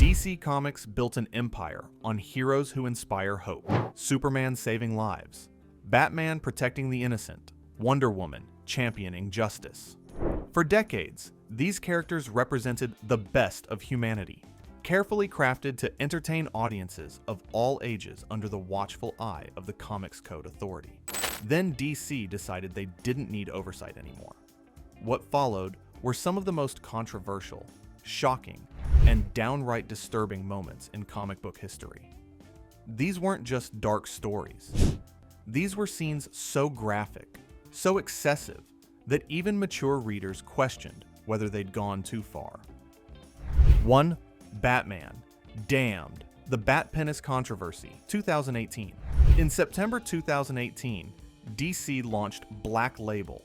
DC Comics built an empire on heroes who inspire hope. Superman saving lives, Batman protecting the innocent, Wonder Woman championing justice. For decades, these characters represented the best of humanity, carefully crafted to entertain audiences of all ages under the watchful eye of the Comics Code Authority. Then DC decided they didn't need oversight anymore. What followed were some of the most controversial, shocking, and downright disturbing moments in comic book history. These weren't just dark stories. These were scenes so graphic, so excessive, that even mature readers questioned whether they'd gone too far. 1. Batman. Damned. The Bat Penis Controversy, 2018. In September 2018, DC launched Black Label,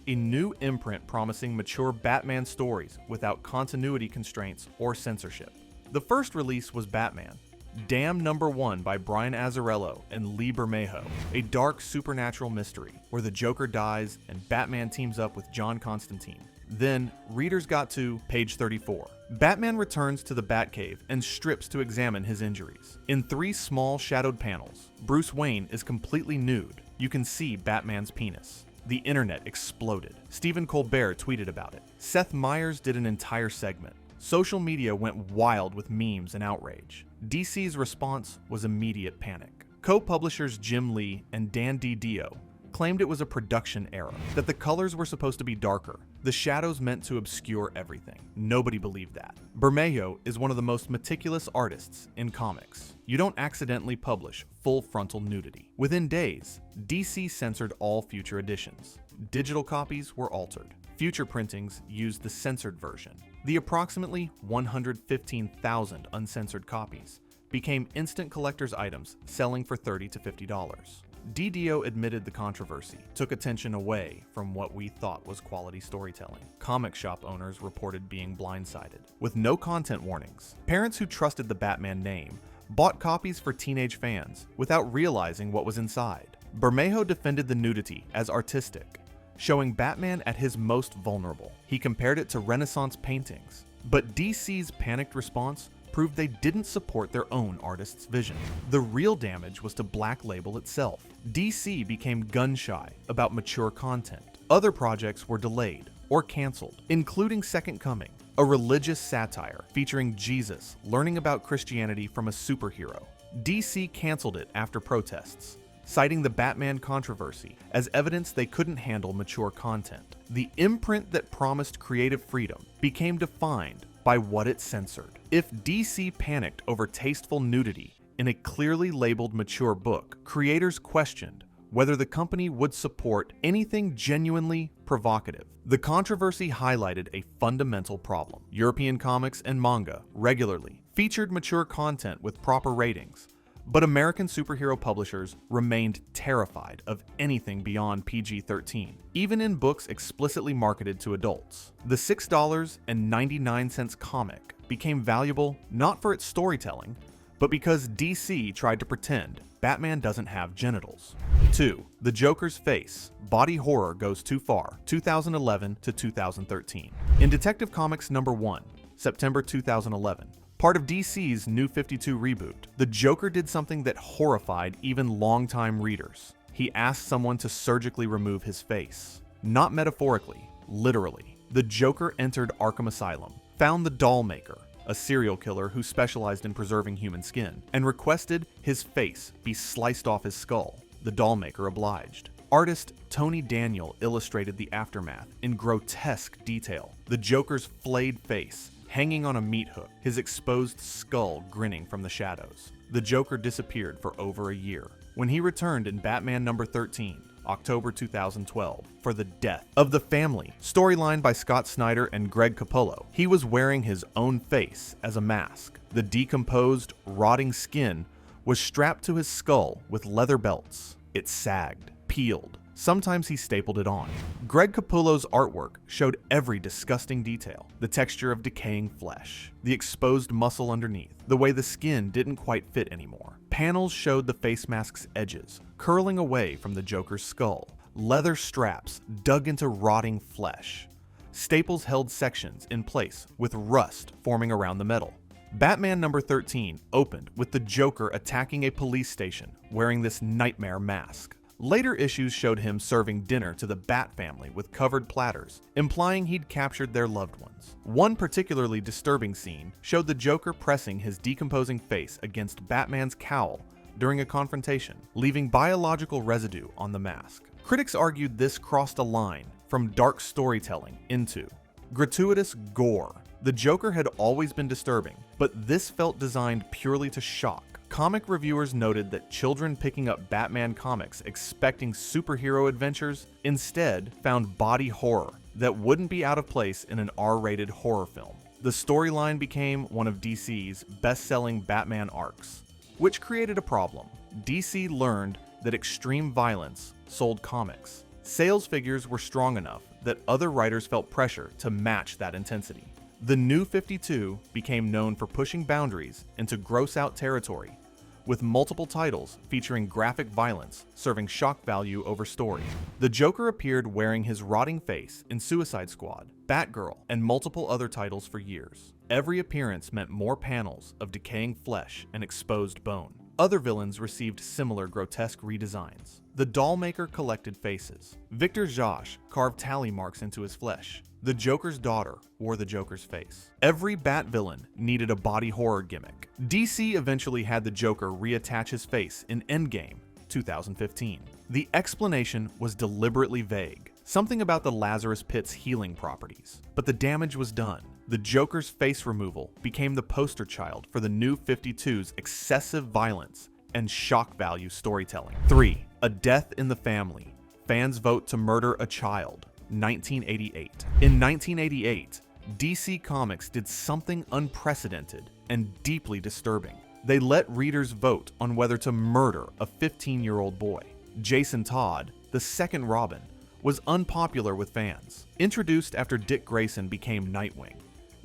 a new imprint promising mature Batman stories without continuity constraints or censorship. The first release was Batman, Damned #1 by Brian Azzarello and Lee Bermejo, a dark supernatural mystery where the Joker dies and Batman teams up with John Constantine. Then, readers got to page 34. Batman returns to the Batcave and strips to examine his injuries. In 3 small shadowed panels, Bruce Wayne is completely nude. You can see Batman's penis. The internet exploded. Stephen Colbert tweeted about it. Seth Meyers did an entire segment. Social media went wild with memes and outrage. DC's response was immediate panic. Co-publishers Jim Lee and Dan DiDio claimed it was a production error, that the colors were supposed to be darker, the shadows meant to obscure everything. Nobody believed that. Bermejo is one of the most meticulous artists in comics. You don't accidentally publish full frontal nudity. Within days, DC censored all future editions. Digital copies were altered. Future printings used the censored version. The approximately 115,000 uncensored copies became instant collector's items selling for $30 to $50. DiDio admitted the controversy took attention away from what we thought was quality storytelling. Comic shop owners reported being blindsided. With no content warnings, parents who trusted the Batman name bought copies for teenage fans without realizing what was inside. Bermejo defended the nudity as artistic, showing Batman at his most vulnerable. He compared it to Renaissance paintings. But DC's panicked response proved they didn't support their own artist's vision. The real damage was to Black Label itself. DC became gun-shy about mature content. Other projects were delayed or canceled, including Second Coming, a religious satire featuring Jesus learning about Christianity from a superhero. DC canceled it after protests, citing the Batman controversy as evidence they couldn't handle mature content. The imprint that promised creative freedom became defined by what it censored. If DC panicked over tasteful nudity in a clearly labeled mature book, creators questioned whether the company would support anything genuinely provocative. The controversy highlighted a fundamental problem. European comics and manga regularly featured mature content with proper ratings, but American superhero publishers remained terrified of anything beyond PG-13, even in books explicitly marketed to adults. The $6.99 comic became valuable not for its storytelling, but because DC tried to pretend Batman doesn't have genitals. 2. The Joker's Face. Body horror goes too far. 2011 to 2013. In Detective Comics #1, September 2011, part of DC's New 52 reboot, the Joker did something that horrified even longtime readers. He asked someone to surgically remove his face. Not metaphorically, literally. The Joker entered Arkham Asylum, found the doll maker, a serial killer who specialized in preserving human skin, and requested his face be sliced off his skull. The doll maker obliged. Artist Tony Daniel illustrated the aftermath in grotesque detail. The Joker's flayed face hanging on a meat hook, his exposed skull grinning from the shadows. The Joker disappeared for over a year. When he returned in Batman #13, October 2012, for the death of the family, storyline by Scott Snyder and Greg Capullo, he was wearing his own face as a mask. The decomposed, rotting skin was strapped to his skull with leather belts. It sagged, peeled. Sometimes he stapled it on. Greg Capullo's artwork showed every disgusting detail. The texture of decaying flesh, the exposed muscle underneath, the way the skin didn't quite fit anymore. Panels showed the face mask's edges, curling away from the Joker's skull. Leather straps dug into rotting flesh. Staples held sections in place with rust forming around the metal. Batman number 13 opened with the Joker attacking a police station wearing this nightmare mask. Later issues showed him serving dinner to the Bat family with covered platters, implying he'd captured their loved ones. One particularly disturbing scene showed the Joker pressing his decomposing face against Batman's cowl during a confrontation, leaving biological residue on the mask. Critics argued this crossed a line from dark storytelling into gratuitous gore. The Joker had always been disturbing, but this felt designed purely to shock. Comic reviewers noted that children picking up Batman comics expecting superhero adventures instead found body horror that wouldn't be out of place in an R-rated horror film. The storyline became one of DC's best-selling Batman arcs, which created a problem. DC learned that extreme violence sold comics. Sales figures were strong enough that other writers felt pressure to match that intensity. The New 52 became known for pushing boundaries into gross-out territory, with multiple titles featuring graphic violence serving shock value over story. The Joker appeared wearing his rotting face in Suicide Squad, Batgirl, and multiple other titles for years. Every appearance meant more panels of decaying flesh and exposed bone. Other villains received similar grotesque redesigns. The Dollmaker collected faces. Victor Josh carved tally marks into his flesh. The Joker's daughter wore the Joker's face. Every Bat villain needed a body horror gimmick. DC eventually had the Joker reattach his face in Endgame 2015. The explanation was deliberately vague, something about the Lazarus Pit's healing properties. But the damage was done. The Joker's face removal became the poster child for the New 52's excessive violence and shock value storytelling. 3. A Death in the Family. Fans vote to murder a child. 1988. In 1988, DC Comics did something unprecedented and deeply disturbing. They let readers vote on whether to murder a 15-year-old boy. Jason Todd, the second Robin, was unpopular with fans. Introduced after Dick Grayson became Nightwing,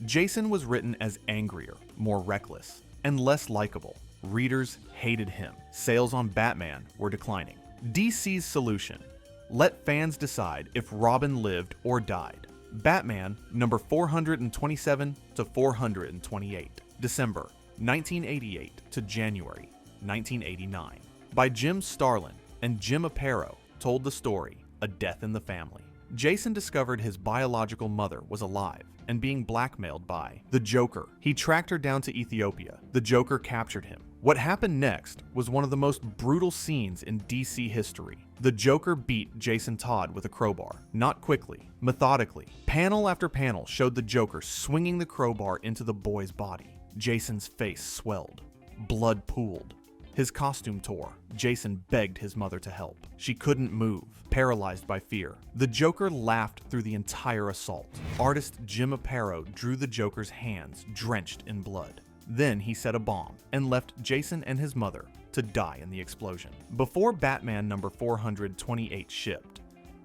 Jason was written as angrier, more reckless, and less likable. Readers hated him. Sales on Batman were declining. DC's solution: let fans decide if Robin lived or died. Batman number 427 to 428, December 1988 to January 1989, by Jim Starlin and Jim Aparo, told the story A Death in the Family. Jason discovered his biological mother was alive and being blackmailed by the Joker. He tracked her down to Ethiopia. The Joker captured him. What happened next was one of the most brutal scenes in DC history. The Joker beat Jason Todd with a crowbar, not quickly, methodically. Panel after panel showed the Joker swinging the crowbar into the boy's body. Jason's face swelled. Blood pooled. His costume tore. Jason begged his mother to help. She couldn't move, paralyzed by fear. The Joker laughed through the entire assault. Artist Jim Aparo drew the Joker's hands drenched in blood. Then he set a bomb and left Jason and his mother to die in the explosion. Before Batman number 428 shipped,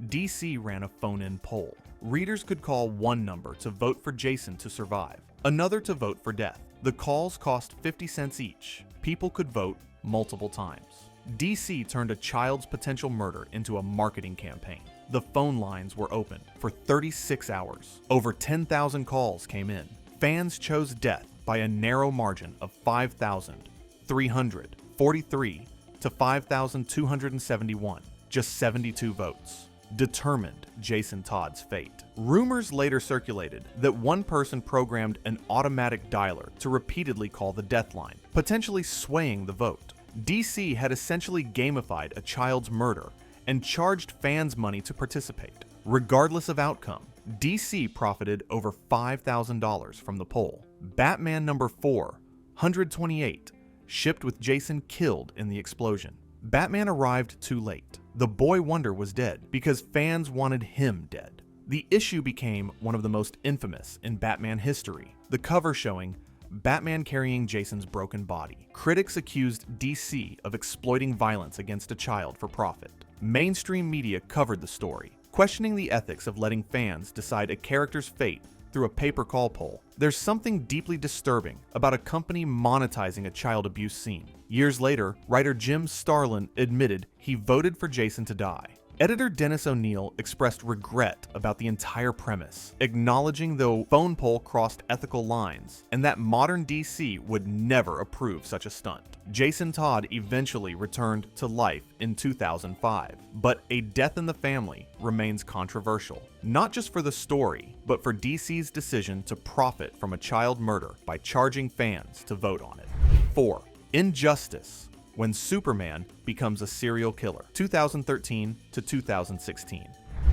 DC ran a phone-in poll. Readers could call one number to vote for Jason to survive, another to vote for death. The calls cost 50 cents each. People could vote multiple times. DC turned a child's potential murder into a marketing campaign. The phone lines were open for 36 hours. Over 10,000 calls came in. Fans chose death by a narrow margin of 5,343 to 5,271, just 72 votes. Determined Jason Todd's fate. Rumors later circulated that one person programmed an automatic dialer to repeatedly call the death line, potentially swaying the vote. DC had essentially gamified a child's murder and charged fans money to participate. Regardless of outcome, DC profited over $5,000 from the poll. Batman number 428 shipped with Jason killed in the explosion. Batman arrived too late. The Boy Wonder was dead because fans wanted him dead. The issue became one of the most infamous in Batman history, the cover showing Batman carrying Jason's broken body. Critics accused DC of exploiting violence against a child for profit. Mainstream media covered the story, questioning the ethics of letting fans decide a character's fate through a paper call poll. There's something deeply disturbing about a company monetizing a child abuse scene. Years later, writer Jim Starlin admitted he voted for Jason to die. Editor Dennis O'Neil expressed regret about the entire premise, acknowledging the phone poll crossed ethical lines and that modern DC would never approve such a stunt. Jason Todd eventually returned to life in 2005, but A Death in the Family remains controversial, not just for the story, but for DC's decision to profit from a child murder by charging fans to vote on it. 4. Injustice. When Superman becomes a serial killer, 2013 to 2016.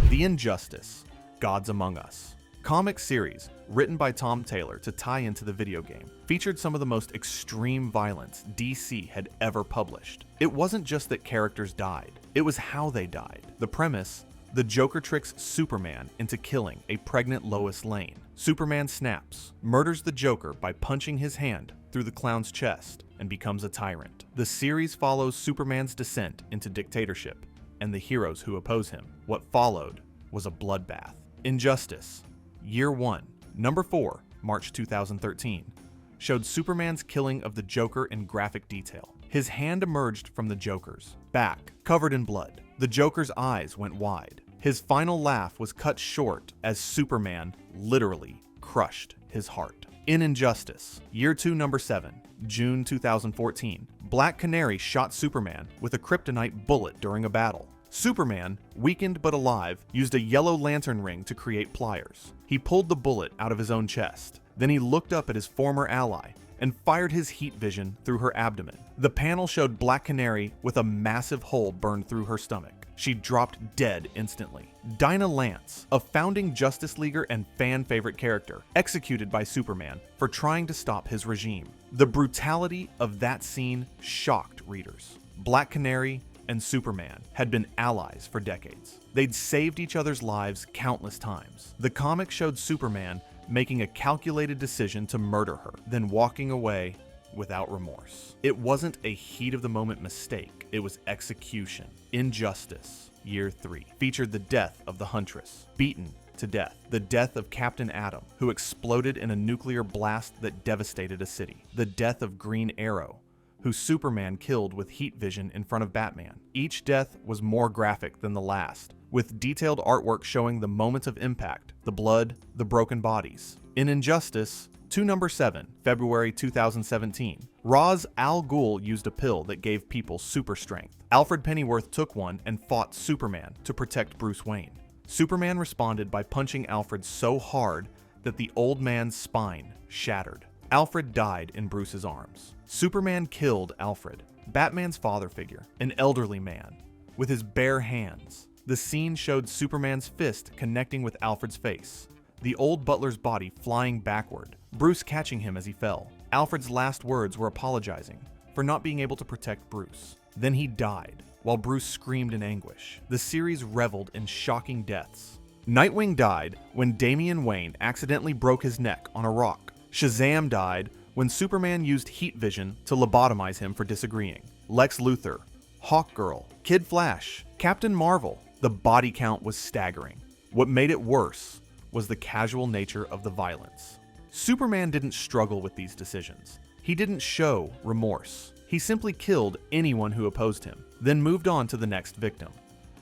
The Injustice, Gods Among Us. Comic series, written by Tom Taylor to tie into the video game, featured some of the most extreme violence DC had ever published. It wasn't just that characters died, it was how they died. The premise: the Joker tricks Superman into killing a pregnant Lois Lane. Superman snaps, murders the Joker by punching his hand through the clown's chest, and becomes a tyrant. The series follows Superman's descent into dictatorship and the heroes who oppose him. What followed was a bloodbath. Injustice, Year 1, Number 4, March 2013, showed Superman's killing of the Joker in graphic detail. His hand emerged from the Joker's back, covered in blood. The Joker's eyes went wide. His final laugh was cut short as Superman literally crushed his heart. In Injustice, Year 2, Number 7, June 2014, Black Canary shot Superman with a kryptonite bullet during a battle. Superman, weakened but alive, used a yellow lantern ring to create pliers. He pulled the bullet out of his own chest. Then he looked up at his former ally and fired his heat vision through her abdomen. The panel showed Black Canary with a massive hole burned through her stomach. She dropped dead instantly. Dinah Lance, a founding Justice Leaguer and fan-favorite character, executed by Superman for trying to stop his regime. The brutality of that scene shocked readers. Black Canary and Superman had been allies for decades. They'd saved each other's lives countless times. The comic showed Superman making a calculated decision to murder her, then walking away without remorse. It wasn't a heat-of-the-moment mistake, it was execution. Injustice, Year 3, featured the death of the Huntress, beaten to death. The death of Captain Atom, who exploded in a nuclear blast that devastated a city. The death of Green Arrow, who Superman killed with heat vision in front of Batman. Each death was more graphic than the last, with detailed artwork showing the moments of impact, the blood, the broken bodies. In Injustice, 2 Number 7, February 2017, Ra's al Ghul used a pill that gave people super strength. Alfred Pennyworth took one and fought Superman to protect Bruce Wayne. Superman responded by punching Alfred so hard that the old man's spine shattered. Alfred died in Bruce's arms. Superman killed Alfred, Batman's father figure, an elderly man, with his bare hands. The scene showed Superman's fist connecting with Alfred's face, the old butler's body flying backward, Bruce catching him as he fell. Alfred's last words were apologizing for not being able to protect Bruce. Then he died, while Bruce screamed in anguish. The series reveled in shocking deaths. Nightwing died when Damian Wayne accidentally broke his neck on a rock. Shazam died when Superman used heat vision to lobotomize him for disagreeing. Lex Luthor, Hawkgirl, Kid Flash, Captain Marvel. The body count was staggering. What made it worse was the casual nature of the violence. Superman didn't struggle with these decisions. He didn't show remorse. He simply killed anyone who opposed him, then moved on to the next victim.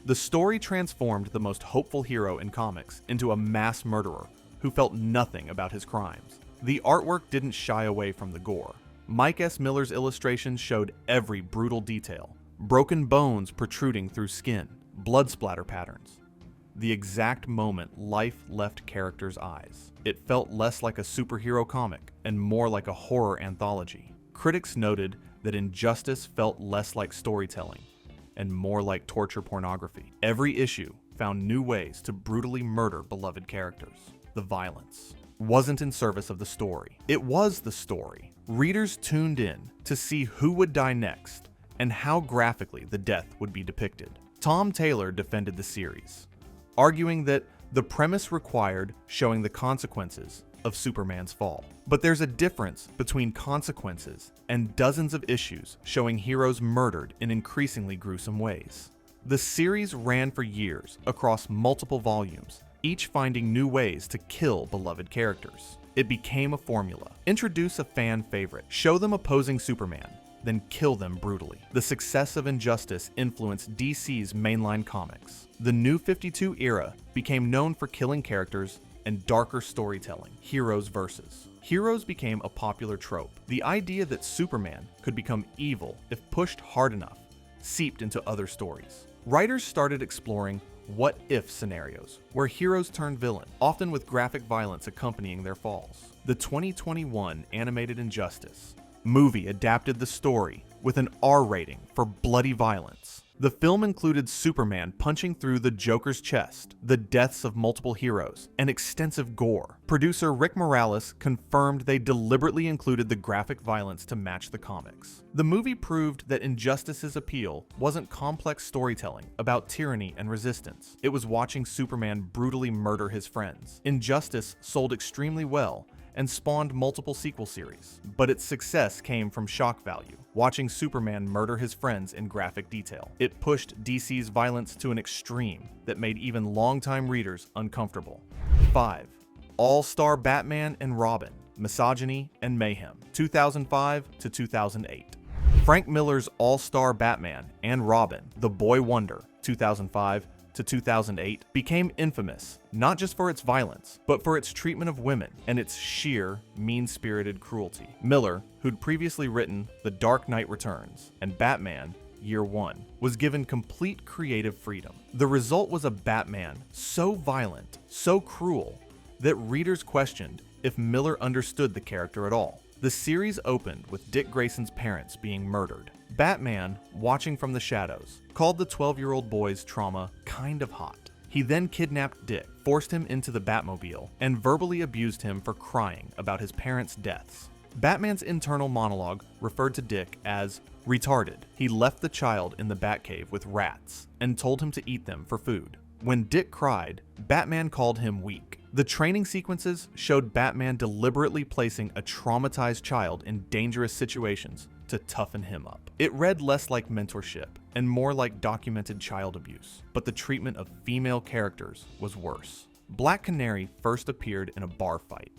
The story transformed the most hopeful hero in comics into a mass murderer who felt nothing about his crimes. The artwork didn't shy away from the gore. Mike S. Miller's illustrations showed every brutal detail: broken bones protruding through skin, blood splatter patterns. The exact moment life left characters' eyes. It felt less like a superhero comic and more like a horror anthology. Critics noted that Injustice felt less like storytelling and more like torture pornography. Every issue found new ways to brutally murder beloved characters. The violence wasn't in service of the story. It was the story. Readers tuned in to see who would die next and how graphically the death would be depicted. Tom Taylor defended the series, arguing that the premise required showing the consequences of Superman's fall. But there's a difference between consequences and dozens of issues showing heroes murdered in increasingly gruesome ways. The series ran for years across multiple volumes, each finding new ways to kill beloved characters. It became a formula. Introduce a fan favorite, show them opposing Superman, then kill them brutally. The success of Injustice influenced DC's mainline comics. The New 52 era became known for killing characters and darker storytelling. Heroes versus. Heroes became a popular trope. The idea that Superman could become evil if pushed hard enough seeped into other stories. Writers started exploring what-if scenarios, where heroes turned villain, often with graphic violence accompanying their falls. The 2021 animated Injustice movie adapted the story with an R rating for bloody violence. The film included Superman punching through the Joker's chest, the deaths of multiple heroes, and extensive gore. Producer Rick Morales confirmed they deliberately included the graphic violence to match the comics. The movie proved that Injustice's appeal wasn't complex storytelling about tyranny and resistance. It was watching Superman brutally murder his friends. Injustice sold extremely well and spawned multiple sequel series, but its success came from shock value, watching Superman murder his friends in graphic detail. It pushed DC's violence to an extreme that made even longtime readers uncomfortable. 5. All-Star Batman and Robin, Misogyny and Mayhem, 2005 to 2008. Frank Miller's All-Star Batman and Robin, The Boy Wonder, 2005 to 2008, became infamous, not just for its violence, but for its treatment of women and its sheer, mean-spirited cruelty. Miller, who'd previously written The Dark Knight Returns and Batman Year One, was given complete creative freedom. The result was a Batman so violent, so cruel, that readers questioned if Miller understood the character at all. The series opened with Dick Grayson's parents being murdered. Batman, watching from the shadows, called the 12-year-old boy's trauma kind of hot. He then kidnapped Dick, forced him into the Batmobile, and verbally abused him for crying about his parents' deaths. Batman's internal monologue referred to Dick as retarded. He left the child in the Batcave with rats and told him to eat them for food. When Dick cried, Batman called him weak. The training sequences showed Batman deliberately placing a traumatized child in dangerous situations to toughen him up. It read less like mentorship and more like documented child abuse, but the treatment of female characters was worse. Black Canary first appeared in a bar fight,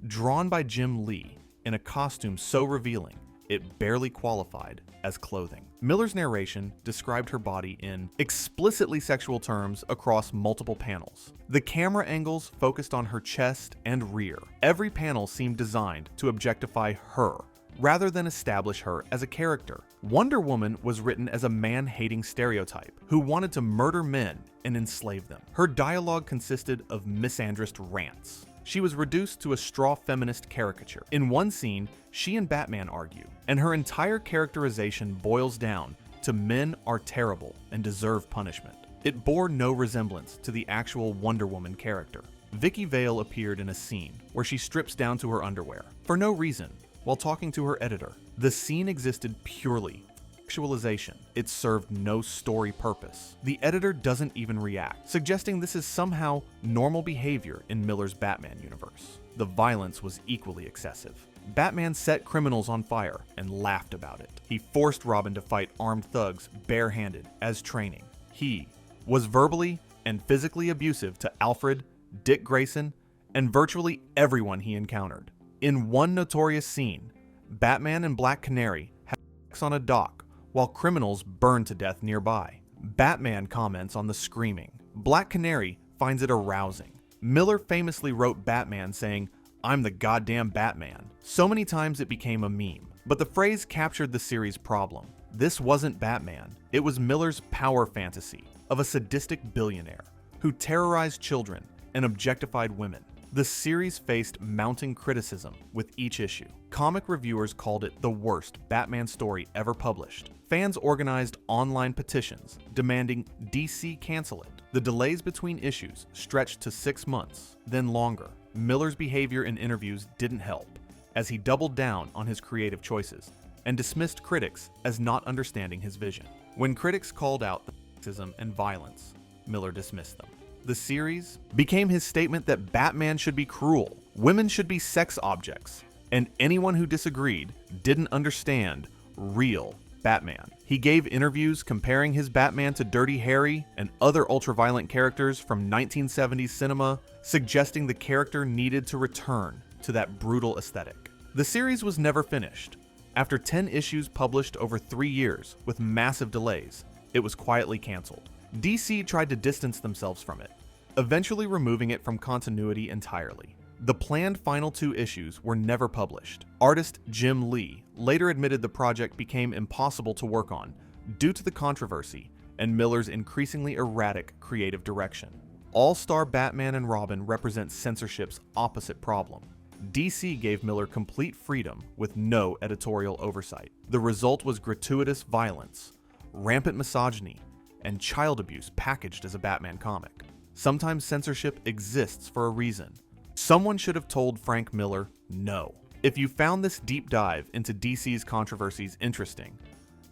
drawn by Jim Lee in a costume so revealing it barely qualified as clothing. Miller's narration described her body in explicitly sexual terms across multiple panels. The camera angles focused on her chest and rear. Every panel seemed designed to objectify her, rather than establish her as a character. Wonder Woman was written as a man-hating stereotype who wanted to murder men and enslave them. Her dialogue consisted of misandrist rants. She was reduced to a straw feminist caricature. In one scene, she and Batman argue, and her entire characterization boils down to men are terrible and deserve punishment. It bore no resemblance to the actual Wonder Woman character. Vicky Vale appeared in a scene where she strips down to her underwear, for no reason, while talking to her editor. The scene existed purely for sexualization. It served no story purpose. The editor doesn't even react, suggesting this is somehow normal behavior in Miller's Batman universe. The violence was equally excessive. Batman set criminals on fire and laughed about it. He forced Robin to fight armed thugs barehanded as training. He was verbally and physically abusive to Alfred, Dick Grayson, and virtually everyone he encountered. In one notorious scene, Batman and Black Canary had sex on a dock while criminals burned to death nearby. Batman comments on the screaming. Black Canary finds it arousing. Miller famously wrote Batman saying, "I'm the goddamn Batman," so many times it became a meme. But the phrase captured the series' problem. This wasn't Batman. It was Miller's power fantasy of a sadistic billionaire who terrorized children and objectified women. The series faced mounting criticism with each issue. Comic reviewers called it the worst Batman story ever published. Fans organized online petitions demanding DC cancel it. The delays between issues stretched to 6 months, then longer. Miller's behavior in interviews didn't help, as he doubled down on his creative choices and dismissed critics as not understanding his vision. When critics called out the sexism and violence, Miller dismissed them. The series became his statement that Batman should be cruel, women should be sex objects, and anyone who disagreed didn't understand real Batman. He gave interviews comparing his Batman to Dirty Harry and other ultraviolent characters from 1970s cinema, suggesting the character needed to return to that brutal aesthetic. The series was never finished, After 10 issues published over 3 years with massive delays, it was quietly canceled. DC tried to distance themselves from it, eventually removing it from continuity entirely. The planned final 2 issues were never published. Artist Jim Lee later admitted the project became impossible to work on due to the controversy and Miller's increasingly erratic creative direction. All-Star Batman and Robin represent censorship's opposite problem. DC gave Miller complete freedom with no editorial oversight. The result was gratuitous violence, rampant misogyny, and child abuse packaged as a Batman comic. Sometimes censorship exists for a reason. Someone should have told Frank Miller no. If you found this deep dive into DC's controversies interesting,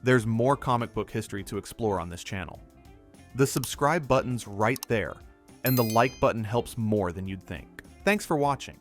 there's more comic book history to explore on this channel. The subscribe button's right there, and the like button helps more than you'd think. Thanks for watching.